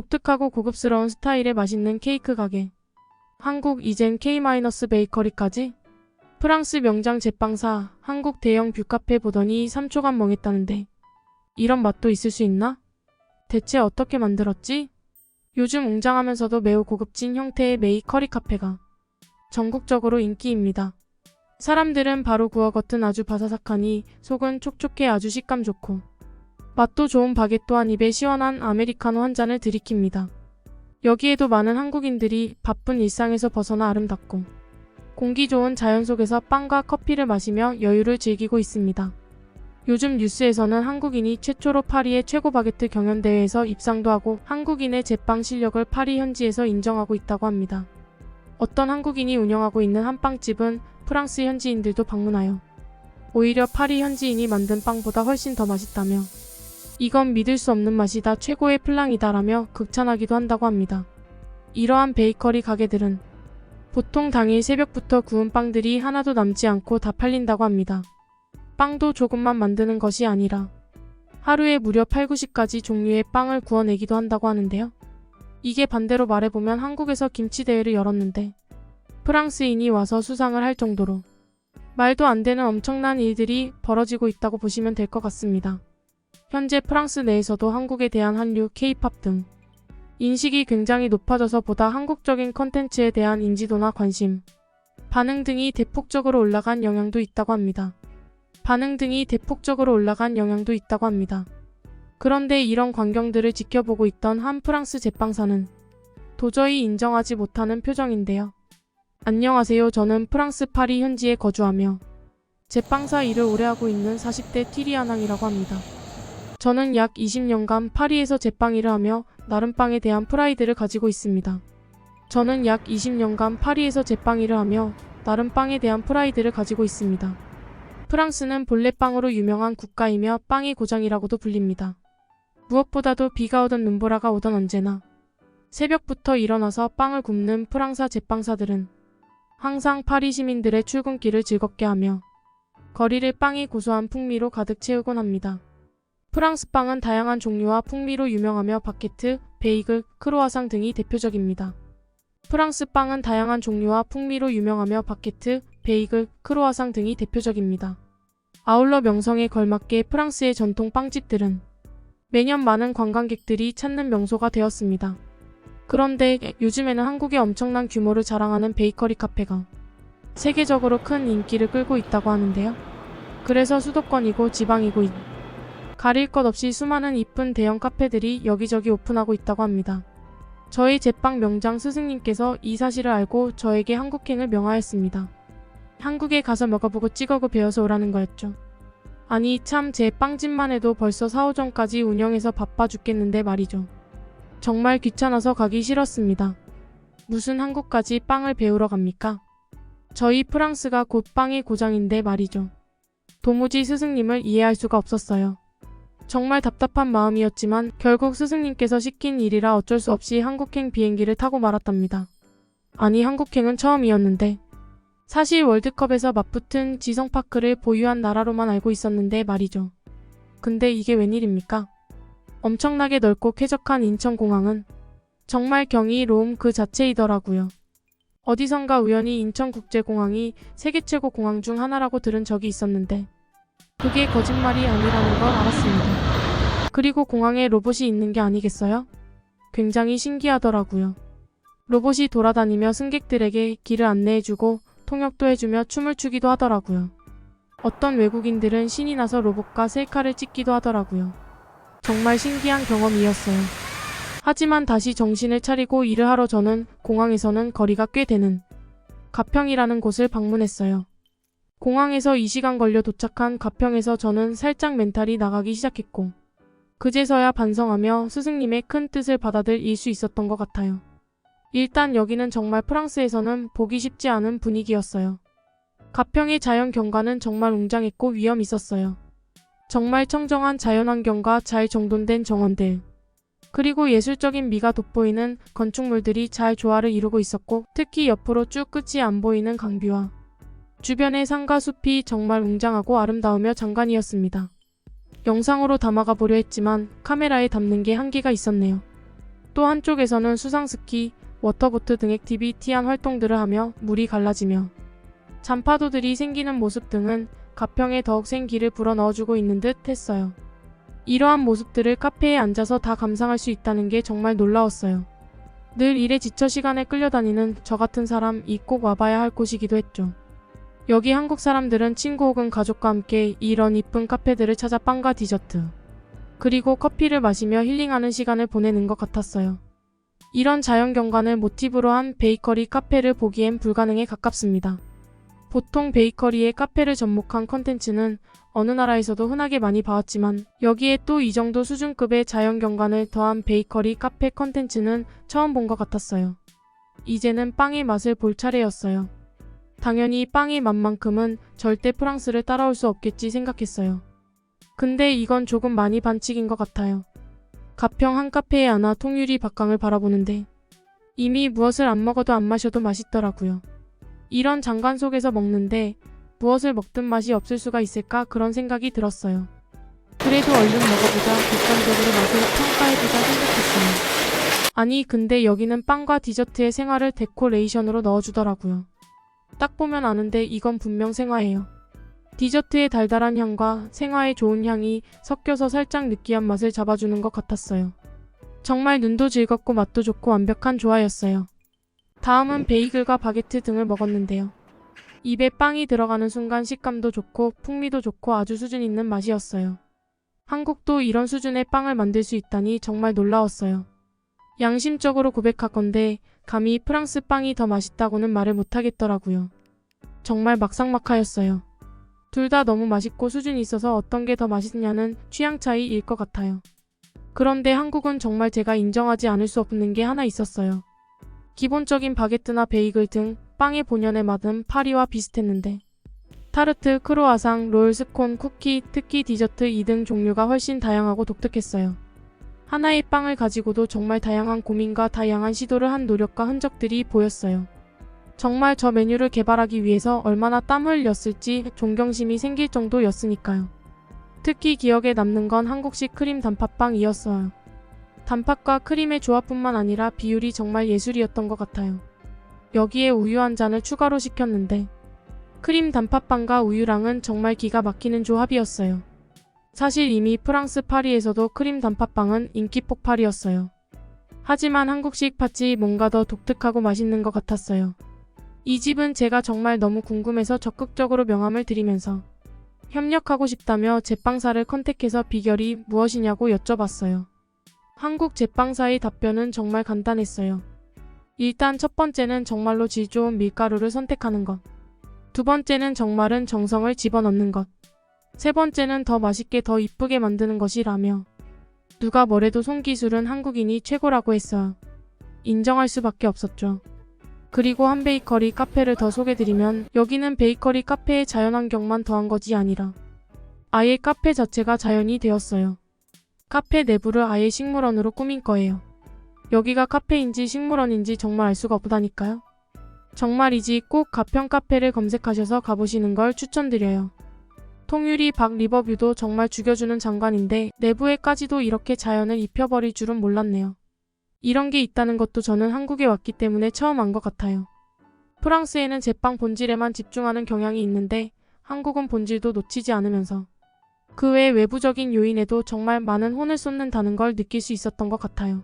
독특하고 고급스러운 스타일의 맛있는 케이크 가게. 한국 이젠 K-베이커리까지? 프랑스 명장 제빵사, 한국 대형 뷰카페 보더니 3초간 멍했다는데 이런 맛도 있을 수 있나? 대체 어떻게 만들었지? 요즘 웅장하면서도 매우 고급진 형태의 베이커리 카페가 전국적으로 인기입니다. 사람들은 바로 구워 겉은 아주 바사삭하니 속은 촉촉해 아주 식감 좋고 맛도 좋은 바게트 한 입에 시원한 아메리카노 한 잔을 들이킵니다. 여기에도 많은 한국인들이 바쁜 일상에서 벗어나 아름답고 공기 좋은 자연 속에서 빵과 커피를 마시며 여유를 즐기고 있습니다. 요즘 뉴스에서는 한국인이 최초로 파리의 최고 바게트 경연대회에서 입상도 하고 한국인의 제빵 실력을 파리 현지에서 인정하고 있다고 합니다. 어떤 한국인이 운영하고 있는 한빵집은 프랑스 현지인들도 방문하여 오히려 파리 현지인이 만든 빵보다 훨씬 더 맛있다며 이건 믿을 수 없는 맛이다, 최고의 플랑이다라며 극찬하기도 한다고 합니다. 이러한 베이커리 가게들은 보통 당일 새벽부터 구운 빵들이 하나도 남지 않고 다 팔린다고 합니다. 빵도 조금만 만드는 것이 아니라 하루에 무려 8, 90가지 종류의 빵을 구워내기도 한다고 하는데요. 이게 반대로 말해보면 한국에서 김치 대회를 열었는데 프랑스인이 와서 수상을 할 정도로 말도 안 되는 엄청난 일들이 벌어지고 있다고 보시면 될 것 같습니다. 현재 프랑스 내에서도 한국에 대한 한류, K-팝 등 인식이 굉장히 높아져서 보다 한국적인 컨텐츠에 대한 인지도나 관심, 반응 등이 대폭적으로 올라간 영향도 있다고 합니다. 그런데 이런 광경들을 지켜보고 있던 한 프랑스 제빵사는 도저히 인정하지 못하는 표정인데요. 안녕하세요. 저는 프랑스 파리 현지에 거주하며 제빵사 일을 오래 하고 있는 40대 티리아낭이라고 합니다. 저는 약 20년간 파리에서 제빵 일을 하며 나름빵에 대한 프라이드를 가지고 있습니다. 프랑스는 본래 빵으로 유명한 국가이며 빵의 고장이라고도 불립니다. 무엇보다도 비가 오든 눈보라가 오든 언제나 새벽부터 일어나서 빵을 굽는 프랑스 제빵사들은 항상 파리 시민들의 출근길을 즐겁게 하며 거리를 빵의 고소한 풍미로 가득 채우곤 합니다. 프랑스 빵은 다양한 종류와 풍미로 유명하며 바게트, 베이글, 크로와상 등이 대표적입니다. 아울러 명성에 걸맞게 프랑스의 전통 빵집들은 매년 많은 관광객들이 찾는 명소가 되었습니다. 그런데 요즘에는 한국의 엄청난 규모를 자랑하는 베이커리 카페가 세계적으로 큰 인기를 끌고 있다고 하는데요. 그래서 수도권이고 지방이고 가릴 것 없이 수많은 이쁜 대형 카페들이 여기저기 오픈하고 있다고 합니다. 저희 제빵 명장 스승님께서 이 사실을 알고 저에게 한국행을 명하였습니다. 한국에 가서 먹어보고 찍어고 배워서 오라는 거였죠. 아니 참 제 빵집만 해도 벌써 4, 5점까지 운영해서 바빠 죽겠는데 말이죠. 정말 귀찮아서 가기 싫었습니다. 무슨 한국까지 빵을 배우러 갑니까? 저희 프랑스가 곧 빵의 고장인데 말이죠. 도무지 스승님을 이해할 수가 없었어요. 정말 답답한 마음이었지만 결국 스승님께서 시킨 일이라 어쩔 수 없이 한국행 비행기를 타고 말았답니다. 아니 한국행은 처음이었는데 사실 월드컵에서 맞붙은 지성파크를 보유한 나라로만 알고 있었는데 말이죠. 근데 이게 웬일입니까? 엄청나게 넓고 쾌적한 인천공항은 정말 경이로움 그 자체이더라고요. 어디선가 우연히 인천국제공항이 세계 최고 공항 중 하나라고 들은 적이 있었는데 그게 거짓말이 아니라는 걸 알았습니다. 그리고 공항에 로봇이 있는 게 아니겠어요? 굉장히 신기하더라고요. 로봇이 돌아다니며 승객들에게 길을 안내해주고 통역도 해주며 춤을 추기도 하더라고요. 어떤 외국인들은 신이 나서 로봇과 셀카를 찍기도 하더라고요. 정말 신기한 경험이었어요. 하지만 다시 정신을 차리고 일을 하러 저는 공항에서는 거리가 꽤 되는 가평이라는 곳을 방문했어요. 공항에서 2시간 걸려 도착한 가평에서 저는 살짝 멘탈이 나가기 시작했고 그제서야 반성하며 스승님의 큰 뜻을 받아들일 수 있었던 것 같아요. 일단 여기는 정말 프랑스에서는 보기 쉽지 않은 분위기였어요. 가평의 자연 경관은 정말 웅장했고 위험 있었어요. 정말 청정한 자연환경과 잘 정돈된 정원들, 그리고 예술적인 미가 돋보이는 건축물들이 잘 조화를 이루고 있었고 특히 옆으로 쭉 끝이 안 보이는 강뷰와 주변의 산과 숲이 정말 웅장하고 아름다우며 장관이었습니다. 영상으로 담아가 보려 했지만 카메라에 담는 게 한계가 있었네요. 또 한쪽에서는 수상스키, 워터보트 등 액티비티한 활동들을 하며 물이 갈라지며 잔파도들이 생기는 모습 등은 가평에 더욱 생기를 불어넣어주고 있는 듯 했어요. 이러한 모습들을 카페에 앉아서 다 감상할 수 있다는 게 정말 놀라웠어요. 늘 일에 지쳐 시간에 끌려다니는 저 같은 사람이 꼭 와봐야 할 곳이기도 했죠. 여기 한국 사람들은 친구 혹은 가족과 함께 이런 이쁜 카페들을 찾아 빵과 디저트, 그리고 커피를 마시며 힐링하는 시간을 보내는 것 같았어요. 이런 자연 경관을 모티브로 한 베이커리 카페를 보기엔 불가능에 가깝습니다. 보통 베이커리의 카페를 접목한 컨텐츠는 어느 나라에서도 흔하게 많이 봐왔지만 여기에 또 이 정도 수준급의 자연 경관을 더한 베이커리 카페 컨텐츠는 처음 본 것 같았어요. 이제는 빵의 맛을 볼 차례였어요. 당연히 빵의 맛만큼은 절대 프랑스를 따라올 수 없겠지 생각했어요. 근데 이건 조금 많이 반칙인 것 같아요. 가평 한 카페에 앉아 통유리 밖강을 바라보는데 이미 무엇을 안 먹어도 안 마셔도 맛있더라고요. 이런 장관 속에서 먹는데 무엇을 먹든 맛이 없을 수가 있을까 그런 생각이 들었어요. 그래도 얼른 먹어보자, 객관적으로 맛을 평가해보자 생각했어요. 아니 근데 여기는 빵과 디저트의 생화를 데코레이션으로 넣어주더라고요. 딱 보면 아는데 이건 분명 생화예요. 디저트의 달달한 향과 생화의 좋은 향이 섞여서 살짝 느끼한 맛을 잡아주는 것 같았어요. 정말 눈도 즐겁고 맛도 좋고 완벽한 조화였어요. 다음은 베이글과 바게트 등을 먹었는데요. 입에 빵이 들어가는 순간 식감도 좋고 풍미도 좋고 아주 수준 있는 맛이었어요. 한국도 이런 수준의 빵을 만들 수 있다니 정말 놀라웠어요. 양심적으로 고백하건대 감히 프랑스 빵이 더 맛있다고는 말을 못하겠더라고요. 정말 막상막하였어요. 둘 다 너무 맛있고 수준이 있어서 어떤 게 더 맛있냐는 취향 차이일 것 같아요. 그런데 한국은 정말 제가 인정하지 않을 수 없는 게 하나 있었어요. 기본적인 바게트나 베이글 등 빵의 본연의 맛은 파리와 비슷했는데 타르트, 크로아상, 롤, 스콘, 쿠키, 특히 디저트 2등 종류가 훨씬 다양하고 독특했어요. 하나의 빵을 가지고도 정말 다양한 고민과 다양한 시도를 한 노력과 흔적들이 보였어요. 정말 저 메뉴를 개발하기 위해서 얼마나 땀을 흘렸을지 존경심이 생길 정도였으니까요. 특히 기억에 남는 건 한국식 크림 단팥빵이었어요. 단팥과 크림의 조합뿐만 아니라 비율이 정말 예술이었던 것 같아요. 여기에 우유 한 잔을 추가로 시켰는데 크림 단팥빵과 우유랑은 정말 기가 막히는 조합이었어요. 사실 이미 프랑스 파리에서도 크림 단팥빵은 인기 폭발이었어요. 하지만 한국식 팥이 뭔가 더 독특하고 맛있는 것 같았어요. 이 집은 제가 정말 너무 궁금해서 적극적으로 명함을 드리면서 협력하고 싶다며 제빵사를 컨택해서 비결이 무엇이냐고 여쭤봤어요. 한국 제빵사의 답변은 정말 간단했어요. 일단 첫 번째는 정말로 질 좋은 밀가루를 선택하는 것. 두 번째는 정말은 정성을 집어넣는 것. 세 번째는 더 맛있게 더 이쁘게 만드는 것이라며 누가 뭐래도 손기술은 한국인이 최고라고 했어요. 인정할 수밖에 없었죠. 그리고 한 베이커리 카페를 더 소개드리면 여기는 베이커리 카페의 자연환경만 더한 것이 아니라 아예 카페 자체가 자연이 되었어요. 카페 내부를 아예 식물원으로 꾸민 거예요. 여기가 카페인지 식물원인지 정말 알 수가 없다니까요. 정말이지 꼭 가평 카페를 검색하셔서 가보시는 걸 추천드려요. 통유리 박 리버뷰도 정말 죽여주는 장관인데 내부에까지도 이렇게 자연을 입혀버릴 줄은 몰랐네요. 이런 게 있다는 것도 저는 한국에 왔기 때문에 처음 안 것 같아요. 프랑스에는 제빵 본질에만 집중하는 경향이 있는데 한국은 본질도 놓치지 않으면서 그 외 외부적인 요인에도 정말 많은 혼을 쏟는다는 걸 느낄 수 있었던 것 같아요.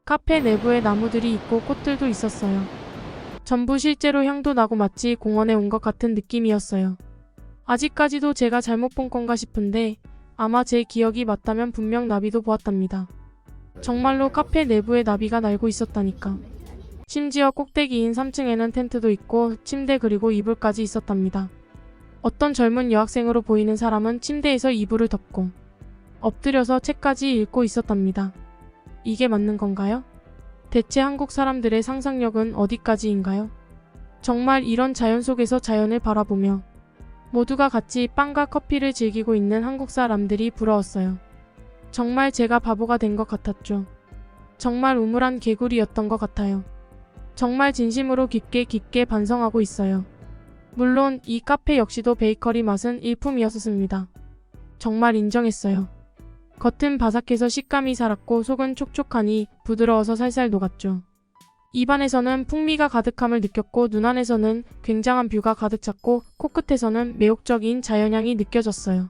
카페 내부에 나무들이 있고 꽃들도 있었어요. 전부 실제로 향도 나고 마치 공원에 온 것 같은 느낌이었어요. 아직까지도 제가 잘못 본 건가 싶은데 아마 제 기억이 맞다면 분명 나비도 보았답니다. 정말로 카페 내부에 나비가 날고 있었다니까. 심지어 꼭대기인 3층에는 텐트도 있고 침대 그리고 이불까지 있었답니다. 어떤 젊은 여학생으로 보이는 사람은 침대에서 이불을 덮고 엎드려서 책까지 읽고 있었답니다. 이게 맞는 건가요? 대체 한국 사람들의 상상력은 어디까지인가요? 정말 이런 자연 속에서 자연을 바라보며 모두가 같이 빵과 커피를 즐기고 있는 한국 사람들이 부러웠어요. 정말 제가 바보가 된 것 같았죠. 정말 우물한 개구리였던 것 같아요. 정말 진심으로 깊게 반성하고 있어요. 물론 이 카페 역시도 베이커리 맛은 일품이었습니다. 정말 인정했어요. 겉은 바삭해서 식감이 살았고 속은 촉촉하니 부드러워서 살살 녹았죠. 입안에서는 풍미가 가득함을 느꼈고 눈 안에서는 굉장한 뷰가 가득 찼고 코끝에서는 매혹적인 자연향이 느껴졌어요.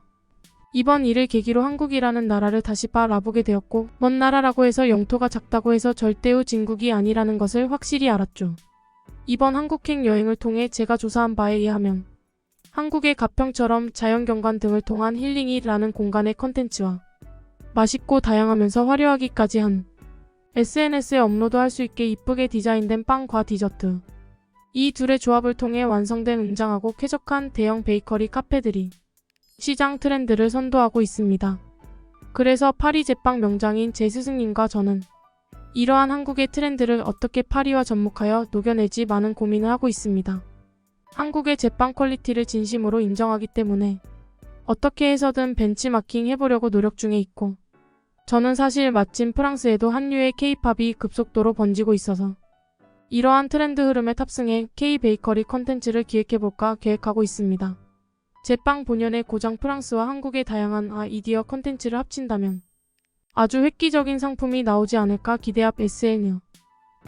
이번 일을 계기로 한국이라는 나라를 다시 바라보게 되었고 먼 나라라고 해서 영토가 작다고 해서 절대의 진국이 아니라는 것을 확실히 알았죠. 이번 한국행 여행을 통해 제가 조사한 바에 의하면 한국의 가평처럼 자연경관 등을 통한 힐링이라는 공간의 컨텐츠와 맛있고 다양하면서 화려하기까지 한 SNS에 업로드할 수 있게 이쁘게 디자인된 빵과 디저트, 이 둘의 조합을 통해 완성된 웅장하고 쾌적한 대형 베이커리 카페들이 시장 트렌드를 선도하고 있습니다. 그래서 파리 제빵 명장인 제 스승님과 저는 이러한 한국의 트렌드를 어떻게 파리와 접목하여 녹여내지 많은 고민을 하고 있습니다. 한국의 제빵 퀄리티를 진심으로 인정하기 때문에 어떻게 해서든 벤치마킹 해보려고 노력 중에 있고, 저는 사실 마침 프랑스에도 한류의 K-팝이 급속도로 번지고 있어서 이러한 트렌드 흐름에 탑승해 K-베이커리 컨텐츠를 기획해볼까 계획하고 있습니다. 제빵 본연의 고장 프랑스와 한국의 다양한 아이디어 컨텐츠를 합친다면 아주 획기적인 상품이 나오지 않을까 기대합 SNU.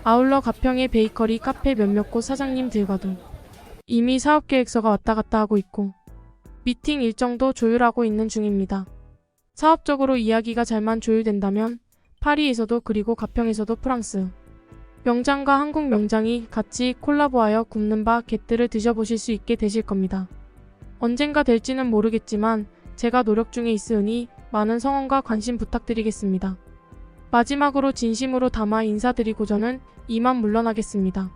아울러 가평의 베이커리 카페 몇몇 곳 사장님들과도 이미 사업계획서가 왔다 갔다 하고 있고 미팅 일정도 조율하고 있는 중입니다. 사업적으로 이야기가 잘만 조율된다면 파리에서도 그리고 가평에서도 프랑스 명장과 한국 명장이 같이 콜라보하여 굽는 바 겟들을 드셔보실 수 있게 되실 겁니다. 언젠가 될지는 모르겠지만 제가 노력 중에 있으니 많은 성원과 관심 부탁드리겠습니다. 마지막으로 진심으로 담아 인사드리고 저는 이만 물러나겠습니다.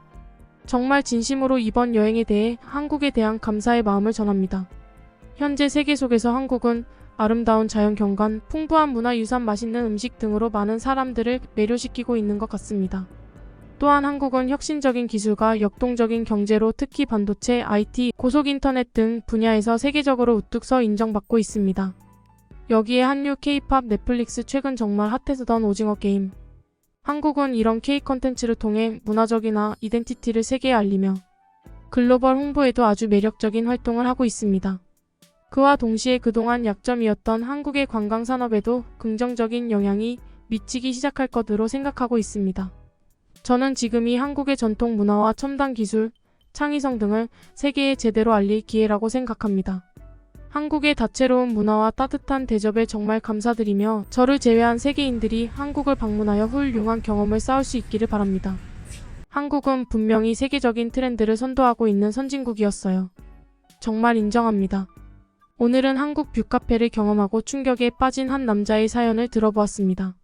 정말 진심으로 이번 여행에 대해 한국에 대한 감사의 마음을 전합니다. 현재 세계 속에서 한국은 아름다운 자연경관, 풍부한 문화유산, 맛있는 음식 등으로 많은 사람들을 매료시키고 있는 것 같습니다. 또한 한국은 혁신적인 기술과 역동적인 경제로 특히 반도체, IT, 고속인터넷 등 분야에서 세계적으로 우뚝 서 인정받고 있습니다. 여기에 한류, K-팝, 넷플릭스, 최근 정말 핫해서던 오징어 게임. 한국은 이런 K-컨텐츠를 통해 문화적인 아이덴티티를 세계에 알리며 글로벌 홍보에도 아주 매력적인 활동을 하고 있습니다. 그와 동시에 그동안 약점이었던 한국의 관광산업에도 긍정적인 영향이 미치기 시작할 것으로 생각하고 있습니다. 저는 지금이 한국의 전통 문화와 첨단 기술, 창의성 등을 세계에 제대로 알릴 기회라고 생각합니다. 한국의 다채로운 문화와 따뜻한 대접에 정말 감사드리며 저를 제외한 세계인들이 한국을 방문하여 훌륭한 경험을 쌓을 수 있기를 바랍니다. 한국은 분명히 세계적인 트렌드를 선도하고 있는 선진국이었어요. 정말 인정합니다. 오늘은 한국 뷰카페를 경험하고 충격에 빠진 한 남자의 사연을 들어보았습니다.